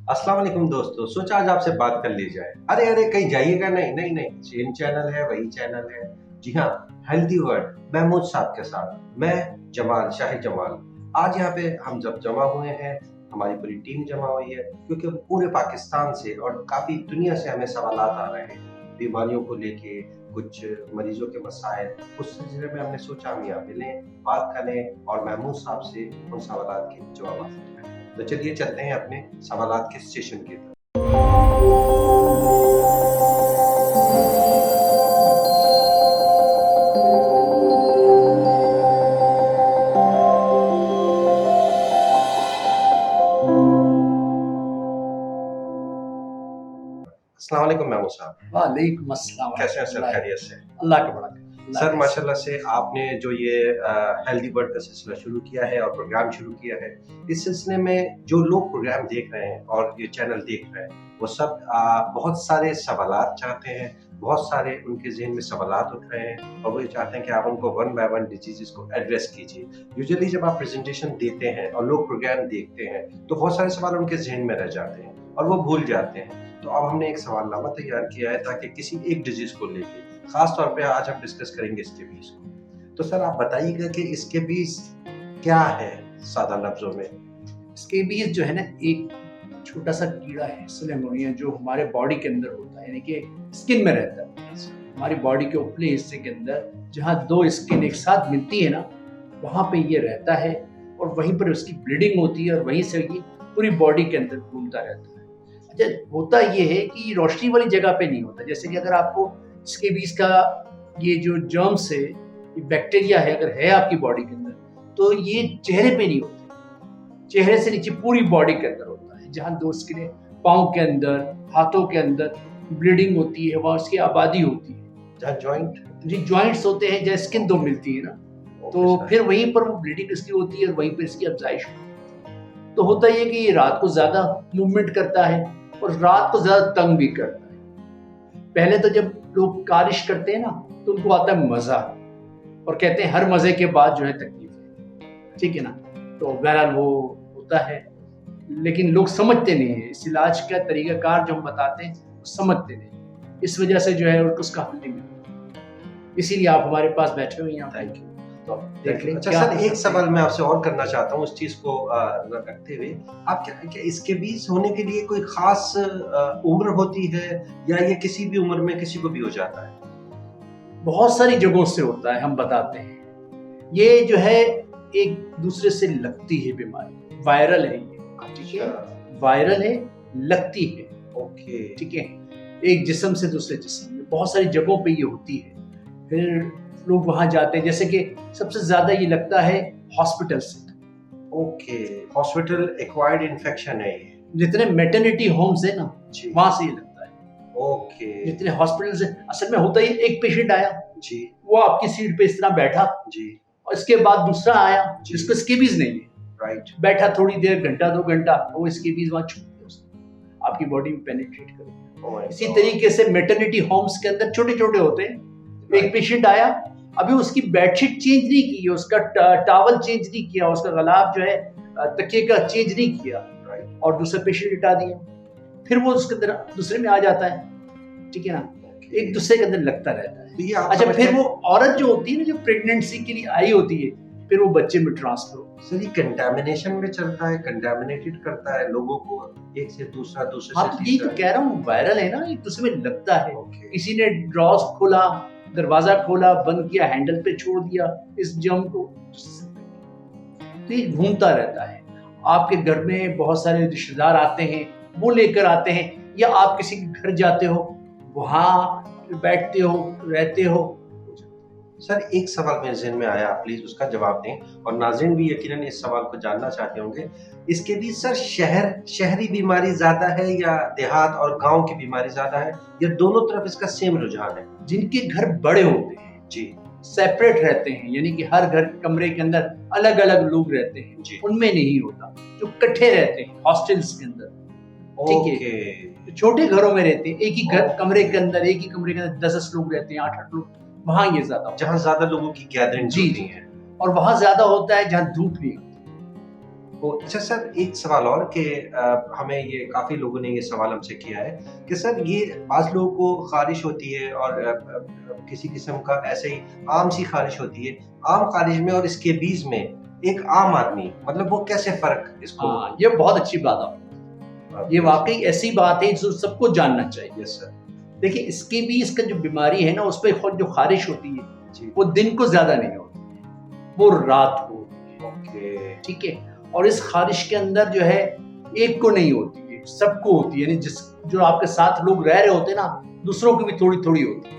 अस्सलाम वालेकुम दोस्तों, सोचा आज आपसे बात कर ली जाए। अरे अरे कहीं जाइएगा नहीं, नहीं नहीं, सेम चैनल है, वही चैनल है। जी हाँ, हेल्दी वर्ड महमूद साहब के साथ मैं जमाल शाहिद जमाल। आज यहाँ पे हम जब जमा हुए हैं, हमारी पूरी टीम जमा हुई है क्योंकि पूरे पाकिस्तान से और काफी दुनिया से हमें सवालात आ रहे हैं बीमारियों को लेके, कुछ मरीजों के मसाइल। उस सिलसिले में हमने सोचा हम यहाँ मिलें, बात करें और महमूद साहब से उन सवालात के जवाब हासिल करें। तो चलिए चलते हैं अपने सवालात के सेशन की तरफ। अस्सलाम वालेकुम महमूद साहब। वालेकुम अस्सलाम। कैसे हैं सर, खैरियत से? अल्लाह का बड़ा सर माशाल्लाह से आपने जो ये हेल्दी वर्ड का सिलसिला शुरू किया है और प्रोग्राम शुरू किया है, इस सिलसिले में जो लोग प्रोग्राम देख रहे हैं और ये चैनल देख रहे हैं, वो सब बहुत सारे सवालात चाहते हैं, बहुत सारे उनके ज़हन में सवालात उठ रहे हैं और वो ये चाहते हैं कि आप उनको वन बाय वन डिजीज़ को एड्रेस कीजिए। यूजुअली जब आप प्रेजेंटेशन देते हैं और लोग प्रोग्राम देखते हैं, तो बहुत सारे सवाल उनके ज़हन में रह जाते हैं और वो भूल जाते हैं। तो अब हमने एक सवालनामा तैयार किया है ताकि किसी एक डिजीज़ को लेके खास तौर पे आज हम डिस्कस करेंगे स्केबीज को। तो सर आप बताइएगा कि स्केबीज क्या है सादा लफ्जों में? स्केबीज जो है ना, एक छोटा सा कीड़ा है सलेमोनिया, जो हमारे बॉडी के अंदर होता है, यानी कि स्किन में रहता है। हमारी बॉडी के ऊपरी हिस्से के अंदर जहाँ दो स्किन एक साथ मिलती है ना, वहाँ पे ये रहता है और वहीं पर उसकी ब्लीडिंग होती है और वहीं से ये पूरी बॉडी के अंदर घूमता रहता है। अच्छा, होता ये है कि रोशनी वाली जगह पे नहीं होता। जैसे कि अगर आपको स्केबीज का ये जो जर्म्स है, ये बैक्टीरिया है, अगर है आपकी बॉडी के अंदर, तो ये चेहरे पे नहीं होते, चेहरे से नीचे पूरी बॉडी के अंदर होता है। जहाँ दो स्किन, पाँव के अंदर, हाथों के अंदर ब्लीडिंग होती है, वहाँ उसकी आबादी होती है। जहाँ जॉइंट जी, जॉइंट्स होते हैं, जहाँ स्किन दो मिलती है ना, तो फिर वहीं पर वो ब्लीडिंग इसकी होती है और वहीं पर इसकी अफजाइश होती है। तो होता ये कि ये रात को ज्यादा मूवमेंट करता है और रात को ज्यादा तंग भी करता है। पहले तो जब लोग कारिश करते हैं ना, तो उनको आता है मजा और कहते हैं हर मजे के बाद जो है तकलीफ है, ठीक है ना। तो बहरहाल वो होता है, लेकिन लोग समझते नहीं है। इस इलाज का तरीकाकार जो हम बताते हैं वो समझते नहीं, इस वजह से जो है उसका हल नहीं मिलता। इसीलिए आप हमारे पास बैठे हुए हैं। Thank you. तो देख लें। अच्छा सर, एक सवाल मैं आपसे और करना चाहता हूँ उस चीज को रखते हुए। आप क्या इसके बीज होने के लिए कोई खास उम्र होती है या ये किसी भी उम्र में किसी को भी हो जाता है? बहुत सारी जगहों से होता है, हम बताते हैं। ये जो है एक दूसरे से लगती है बीमारी, वायरल है ये, ठीक है, वायरल है, लगती है, ओके, ठीक है, एक जिस्म से दूसरे जिस्म में। बहुत सारी जगहों पे ये होती है। फिर लोग वहां जाते हैं, जैसे कि सबसे ज्यादा ये लगता है हॉस्पिटल से। ओके, हॉस्पिटल एक्वायर्ड इन्फेक्शन है ये। जितने मैटरनिटी होम्स है ना, वहां से ये लगता है। ओके, जितने हॉस्पिटल से असल में होता है, एक पेशेंट आया जी, वो आपकी सीट पे इस तरह बैठा जी, और इसके बाद दूसरा आया जिसको स्केबीज नहीं है, राइट, बैठा थोड़ी देर, घंटा 2 घंटा, वो स्केबीज वहां छूट गया, उसने आपकी बॉडी में पेनिट्रेट करेगा। इसी तरीके से मैटरनिटी होम्स के अंदर छोटे छोटे होते हैं। एक पेशेंट आया, अभी उसकी बेडशीट चेंज नहीं की, उसका टॉवल चेंज नहीं किया, उसका गलाब जो है तकिए का चेंज नहीं किया, और दूसरा पेशेंट हटा दिया, फिर वो उसके अंदर दूसरे में आ जाता है, ठीक है ना। एक दूसरे के अंदर लगता रहता है। अच्छा, फिर वो औरत जो होती है ना, जो प्रेगनेंसी के लिए आई होती है, फिर वो बच्चे में ट्रांसफर होता है। सर ये कंटामिनेशन में चलता है, कंटामिनेटेड करता है लोगों को एक से दूसरा, दूसरे हाँ, से यही तो कह रहा हूँ, वायरल है ना, एक दूसरे में लगता है। किसी ने ड्रॉज खोला, दरवाजा खोला, बंद किया, हैंडल पे छोड़ दिया इस जर्म को, तो ये घूमता रहता है। आपके घर में बहुत सारे रिश्तेदार आते हैं, वो लेकर आते हैं, या आप किसी के घर जाते हो, वहां बैठते हो, रहते हो। सर एक सवाल मेरे ज़हन में आया, आप प्लीज उसका जवाब दें और नाज़रीन भी यकीनन इस सवाल को जानना चाहते होंगे। इसके भी सर शहरी बीमारी ज्यादा है या देहात और गांव की बीमारी ज्यादा है, या दोनों तरफ इसका सेम रुझान है? जिनके घर बड़े होते हैं जी, सेपरेट रहते हैं, यानी कि हर घर कमरे के अंदर अलग अलग लोग रहते हैं जी, उनमें नहीं होता। जो इकट्ठे रहते हैं हॉस्टल्स के अंदर, ठीक है, छोटे घरों में रहते हैं, एक ही घर कमरे के अंदर, एक ही कमरे के अंदर 10 लोग रहते हैं, 8 लोग, वहां ये ज्यादा, जहाँ ज्यादा लोगों की गैदरिंग जी होती है। और वहां ज्यादा होता है जहाँ धूप नहीं होती। अच्छा सर, एक सवाल और कि हमें ये काफ़ी लोगों ने ये सवाल हमसे किया है कि सर ये बाज़ लोगों को ख़ारिश होती है और किसी किस्म का ऐसे ही आम सी ख़ारिश होती है। आम ख़ारिश में और स्कैबीज़ में एक आम आदमी मतलब वो कैसे फ़र्क इसको हाँ, ये बहुत अच्छी बात आपने, ये वाकई ऐसी बात है जो सबको जानना चाहिए। Yes sir. देखिए, स्कैबीज़ का जो बीमारी है ना, उस पे खुद जो ख़ारिश होती है, जी। वो दिन को ज़्यादा नहीं होती है, वो रात को होती है, ओके। ठीक है? और इस ख़ारिश के अंदर जो है, एक को नहीं होती है, सबको होती है। यानी जो आपके साथ लोग रह रहे होते हैं ना, दूसरों की भी थोड़ी-थोड़ी होती है।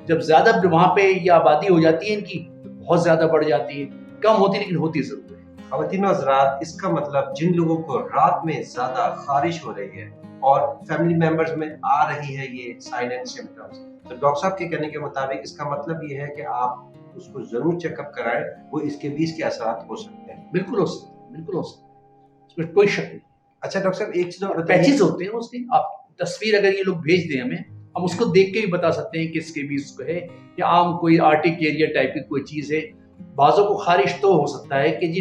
जब ज़्यादा वहाँ पे ये आबादी हो जाती है इनकी, तो बहुत ज़्यादा बढ़ जाती है। कम होती है लेकिन होती ज़रूर है। ख़वातीन और हज़रात, इसका मतलब जिन लोगों को रात में ज़्यादा ख़ारिश हो रही है और फैमिली मेंबर्स में आ रही है ये साइन एंड सिम्पटम्स, तो डॉक्टर साहब के कहने के मुताबिक इसका मतलब ये है कि आप उसको ज़रूर चेकअप कराएं, वो स्कैबीज़ के असरात हो सकते हैं। बिल्कुल हो सकता है, बिल्कुल हो सकता है। इसमें कोई शक नहीं। अच्छा डॉक्टर साहब, एक चीज़ और बताइए। पैचेज़ होते हैं उसके, आप तस्वीर अगर ये लोग भेज दें हमें, हम उसको देख के भी बता सकते हैं कि स्कैबीज़ को है या आम कोई आर्टिकेरिया टाइप की कोई चीज़ है। बाज़ों को ख़ारिश तो हो सकता है कि जी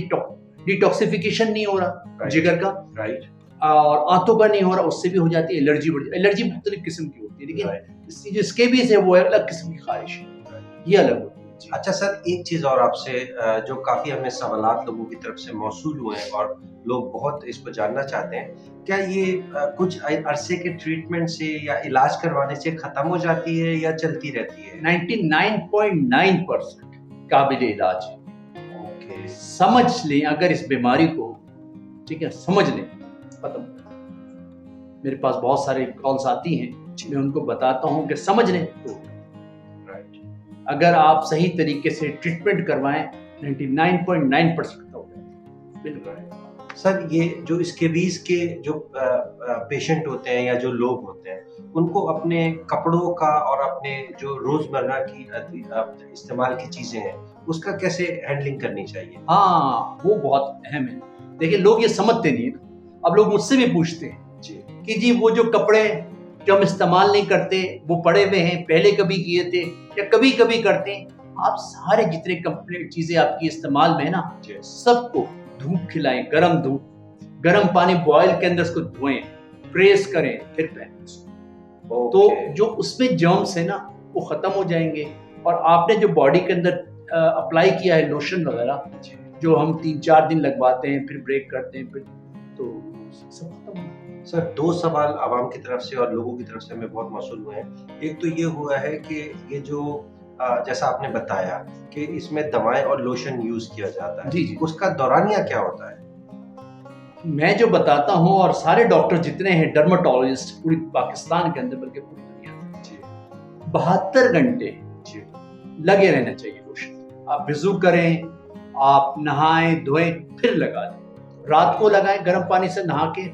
डिटॉक्सिफिकेशन नहीं हो रहा जिगर का, राइट। और आंतों का नहीं हो रहा, उससे भी हो जाती है एलर्जी। एलर्जी मुख्तलिफ किस्म की होती है, लेकिन इसकी जो स्कैबीज़ है वो अलग किस्म की ख़ारिश है, ये अलग होती है। अच्छा सर, एक चीज़ और आपसे जो काफ़ी हमें सवालात लोगों की तरफ से मौसूल हुए हैं और लोग बहुत इसको जानना चाहते हैं, क्या ये कुछ अरसे के ट्रीटमेंट से या इलाज करवाने से ख़त्म हो जाती है या चलती रहती है? 99.9% काबिल इलाज है। ओके। समझ लें अगर इस बीमारी को, ठीक है, समझ लें, खत्म। मेरे पास बहुत सारे कॉल्स आती हैं, मैं उनको बताता हूँ कि समझ लें तो राइट। अगर आप सही तरीके से ट्रीटमेंट करवाएं 99.9% खत्म हो जाता है। बिल्कुल। सर, ये जो स्कैबीज़ के जो पेशेंट होते हैं या जो लोग होते हैं, उनको अपने कपड़ों का और अपने जो रोज़मर्रा की इस्तेमाल की चीज़ें हैं, उसका कैसे हैंडलिंग करनी चाहिए? हाँ, वो बहुत अहम है। देखिए, लोग ये समझते नहीं है। अब लोग मुझसे भी पूछते हैं जी। कि जी वो जो कपड़े जो हम इस्तेमाल नहीं करते, वो पड़े हुए हैं, पहले कभी किए थे या कभी-कभी करते हैं। आप सारे जितने कंपनी चीज़ें आपकी इस्तेमाल में है ना, जी। सबको धूप खिलाएं, गरम धूप, गरम पानी बॉयल के अंदर उसको धोएं, प्रेस करें, फिर पहनें उसको। तो जो उसमें जर्म्स है ना, वो खत्म हो जाएंगे। और आपने जो बॉडी के अंदर अप्लाई किया है लोशन वगैरह, जो हम 3-4 दिन लगवाते हैं, फिर ब्रेक करते हैं, फिर तो सब खत्म हो। सर, 2 सवाल आवाम की तरफ से और लोगों की तरफ से हमें बहुत मौसूल हुए हैं। एक तो ये हुआ है कि ये जो जैसा आपने बताया कि इसमें दवाएँ और लोशन यूज़ किया जाता है, जी, जी। उसका दौरानिया क्या होता है? मैं जो बताता हूँ और सारे डॉक्टर जितने हैं डर्माटोलॉजिस्ट पूरी पाकिस्तान के अंदर बल्कि पूरी दुनिया में, जी। 72 घंटे जी। लगे रहना चाहिए लोशन। आप वज़ू करें, आप नहाएं धोएं, फिर लगा दें। रात को लगाएं गर्म पानी से नहा के,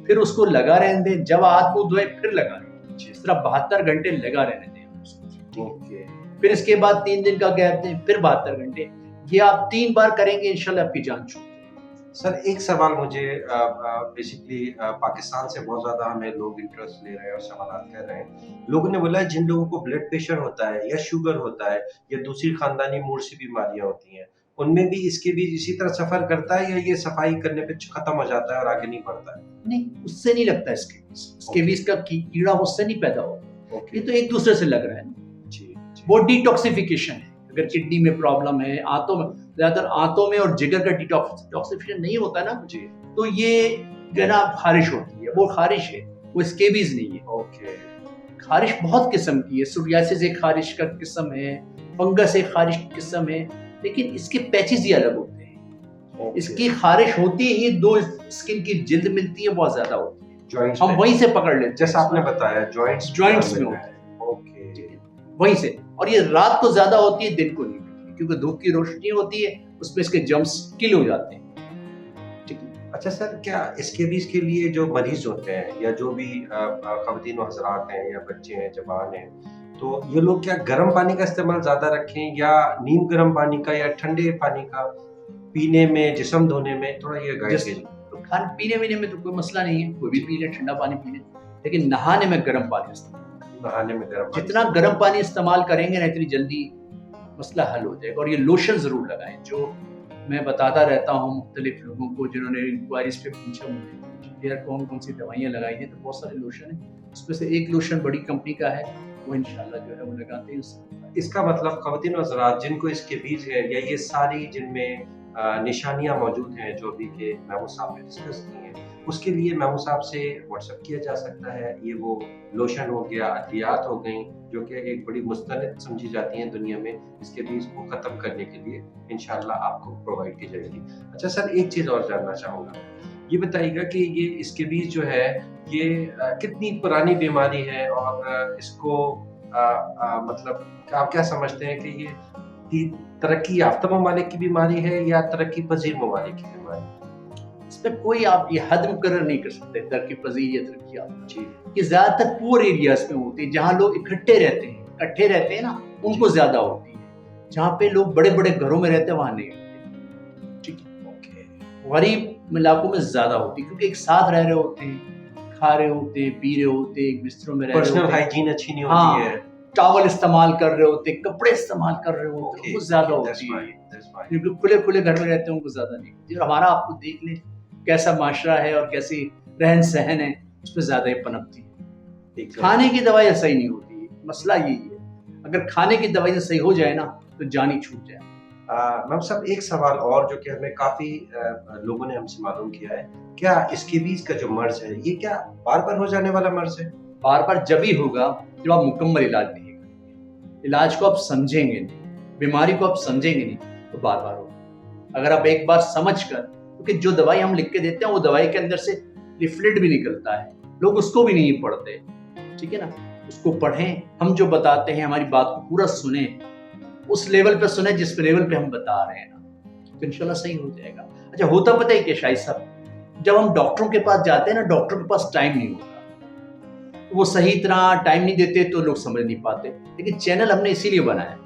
फिर उसको लगा रहने दें। जब हाथ मुंह धोएं फिर लगाएं। इस तरह 72 घंटे लगा रहने दें उसको। ओके। फिर इसके बाद 3 दिन का गैप दें, फिर 72 घंटे। ये आप 3 बार करेंगे, इंशाल्लाह आपकी जान छूट। सर, एक सवाल मुझे बेसिकली पाकिस्तान से बहुत ज़्यादा हमें लोग इंटरेस्ट ले रहे हैं और सवालात कर रहे हैं। लोगों ने बोला है जिन लोगों को ब्लड प्रेशर होता है या शुगर होता है या दूसरी खानदानी मूड से बीमारियां होती हैं, उनमें भी इसके भी इसी तरह सफ़र करता है या ये सफाई करने पे खत्म हो जाता है और आगे नहीं बढ़ता है? नहीं, उससे नहीं लगता स्कैबीज़ का कीड़ा उससे नहीं पैदा होगा। ओके। ये तो एक दूसरे से लग रहा है। जी। वो डिटॉक्सिफिकेशन है। अगर किडनी में प्रॉब्लम है, आंतों में, ज़्यादातर आंतों में और जिगर का डिटॉक्सिफिकेशन नहीं होता ना, जी। तो ये जो है ना खारिश होती है, वो खारिश है, वो स्कैबीज़ नहीं है। ओके। खारिश बहुत किस्म की है। सोरियासिस एक खारिश का किस्म है, फंगस एक खारिश की किस्म है, लेकिन इसके पैचेस ही अलग होते हैं। इसकी खारिश होती ही 2 स्किन की जिल्द मिलती है, बहुत ज्यादा होती है, जॉइंट्स हम वहीं से पकड़ लेते हैं। जैसा आपने बताया जॉइंट्स में होता है, ओके। वहीं से। और ये रात को ज्यादा होती है, दिन को नहीं होती, क्योंकि धूप की रोशनी होती है, उसमें इसके जर्म्स किल हो जाते हैं। अच्छा सर, क्या स्कैबीज़ के लिए जो मरीज होते हैं या जो भी ख़वातीन व हज़रात हैं या बच्चे हैं, जवान हैं, तो ये लोग क्या गर्म पानी का इस्तेमाल ज़्यादा रखें या नीम गर्म पानी का या ठंडे पानी का पीने में, जिस्म धोने में? थोड़ा ये गाइड कीजिए। खाने पीने में तो कोई मसला नहीं है, कोई भी पी ले, ठंडा पानी पी ले, लेकिन नहाने में गर्म पानी इस्तेमाल, नहाने में गर्म पानी जितना गर्म पानी इस्तेमाल करेंगे ना, इतनी जल्दी मसला हल हो जाएगा। और ये लोशन जरूर लगाएं जो मैं बताता रहता हूँ मुख्तलिफ लोगों को जिन्होंने इंक्वायरीज पे पूछा मुझे यार कौन कौन सी दवाइयाँ लगाई हैं, तो बहुत सारे लोशन हैं, उसमें से एक लोशन बड़ी कंपनी का है, वो इंशाल्लाह जो है वो लगाते हैं उससे। इसका मतलब ख़वातीन और हज़रात जिनको इसके बीज है या ये सारी जिनमें निशानियाँ मौजूद हैं जो अभी के महमूद साहब ने डिस्कस की हैं, उसके लिए महमूद साहब से व्हाट्सएप किया जा सकता है। ये वो लोशन हो गया, अद्वियात हो गई, जो कि एक बड़ी मुस्तनद समझी जाती हैं दुनिया में, इसके बीज को ख़त्म करने के लिए इंशाल्लाह आपको प्रोवाइड की जाएगी। अच्छा सर, एक चीज़ और जानना चाहूँगा, ये बताइएगा कि ये इसके बीज जो है ये कितनी पुरानी बीमारी है और इसको मतलब आप क्या समझते हैं कि ये तरक्की याफ्ता ममालिक की बीमारी है या तरक्की पजीर ममालिक की बीमारी? इस पर कोई आप ये हद मुकर्रर नहीं कर सकते तरक्की पजीर या तरक्की याफ्ता। जी, ये ज्यादातर पुअर एरियाज में होती है, जहाँ लोग इकट्ठे रहते हैं ना, उनको ज्यादा होती है। जहाँ पे लोग बड़े बड़े घरों में रहते हैं वहां नहीं होती। ठीक है, ओके। गरीब इलाकों में ज्यादा होती है क्योंकि एक साथ रह रहे होते हैं, खा रहे होते हैं, पी रहे होते हैं, एक बिस्तरों में रह रहे पर्सनल होते हैं, हाइजीन अच्छी नहीं हाँ, होती है। टॉवल इस्तेमाल कर रहे होते हैं, कपड़े इस्तेमाल कर रहे होते हैं, ओके, उनको ज्यादा ओके, that's होती है। fine, that's fine। क्योंकि खुले खुले घर में रहते हैं उनको ज्यादा नहीं होती। और हमारा आपको देख लें कैसा माशरा है और कैसी रहन सहन है, उसमें ज्यादा ही पनपती है। Exactly। खाने की दवाई सही नहीं होती है, मसला यही है। अगर खाने की दवाई सही हो जाए ना तो जान ही छूट जाए। मैम साहब, एक सवाल और जो कि हमें काफ़ी लोगों ने हमसे मालूम किया है, क्या स्केबीज का जो मर्ज है ये क्या बार-बार हो जाने वाला मर्ज है? बार बार जब ही होगा जब आप मुकम्मल इलाज नहीं करेंगे, इलाज को आप समझेंगे नहीं, बीमारी को आप समझेंगे नहीं, तो बार बार होगा। अगर आप एक बार समझ कर, क्योंकि जो दवाई हम लिख के देते हैं वो दवाई के अंदर से लिफलेट भी निकलता है, लोग उसको भी नहीं पढ़ते, ठीक है ना, उसको पढ़ें, हम जो बताते हैं हमारी बात को पूरा सुने, उस लेवल पे सुने जिस लेवल पे हम बता रहे हैं ना, तो इंशाल्लाह सही हो जाएगा। अच्छा, होता पता है क्या शाहिद साहब, जब हम डॉक्टरों के पास जाते हैं ना, डॉक्टर के पास टाइम नहीं होता, वो सही तरह टाइम नहीं देते तो लोग समझ नहीं पाते। लेकिन चैनल हमने इसीलिए बनाया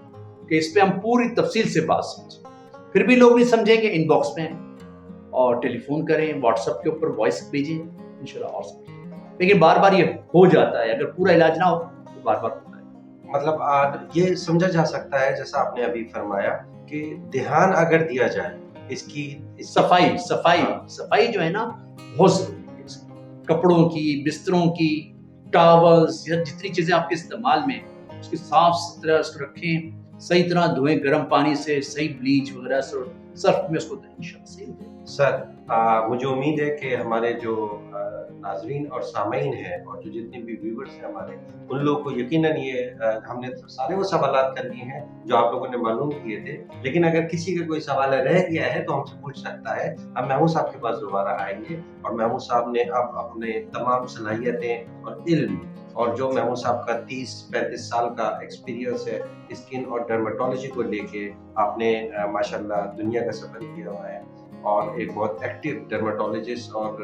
कि इस पे हम पूरी तफसील से बात समझें। फिर भी लोग नहीं समझेंगे, इनबॉक्स में और टेलीफोन करें, व्हाट्सएप के ऊपर वॉइस भेजें, इंशाल्लाह और समझेंगे। लेकिन बार बार ये हो जाता है, अगर पूरा इलाज ना हो तो बार बार होता है। मतलब ये समझा जा सकता है जैसा आपने अभी फरमाया कि ध्यान अगर दिया जाए इसकी सफाई सफाई सफाई जो है ना बहुत जरूरी है इसकी। कपड़ों की, बिस्तरों की, टॉवल्स या जितनी चीजें आपके इस्तेमाल में, उसकी साफ सुथरा उसको रखें, सही तरह धोएं गर्म पानी से, सही ब्लीच वगैरह से सर्फ में उसको इंशाल्लाह सही हो जाएगा। सर, मुझे उम्मीद है कि हमारे जो नाजरीन और सामीन हैं और जो जितने भी व्यूवर्स हैं हमारे, उन लोगों को यकीनन ये हमने सारे वो सवालात कर लिए हैं जो आप लोगों ने मालूम किए थे। लेकिन अगर किसी का कोई सवाल रह गया है तो हमसे पूछ सकता है। हम महमूद साहब के पास दोबारा आएंगे और महमूद साहब ने अब अपने तमाम सलाहियतें और इल्म और जो महमूद साहब का 30-35 साल का एक्सपीरियंस है स्किन और डर्मेटोलॉजी को लेके, आपने माशाल्लाह दुनिया का सफ़र किया हुआ है और एक बहुत एक्टिव डर्मेटोलॉजिस्ट और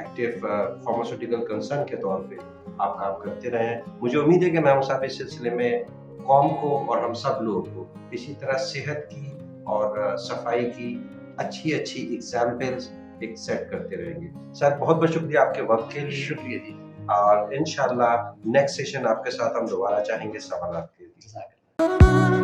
एक्टिव फार्मास्यूटिकल कंसर्न के तौर पे आप काम करते रहे हैं। मुझे उम्मीद है कि महमूद साहब इस सिलसिले में कौम को और हम सब लोगों को इसी तरह सेहत की और सफाई की अच्छी एग्जाम्पल्स एक सेट करते रहेंगे। सर, बहुत बहुत शुक्रिया आपके वक्त के लिए। शुक्रिया जी। और इंशाल्लाह नेक्स्ट सेशन आपके साथ हम दोबारा चाहेंगे सवालात के लिए। जज़ाकल्लाह।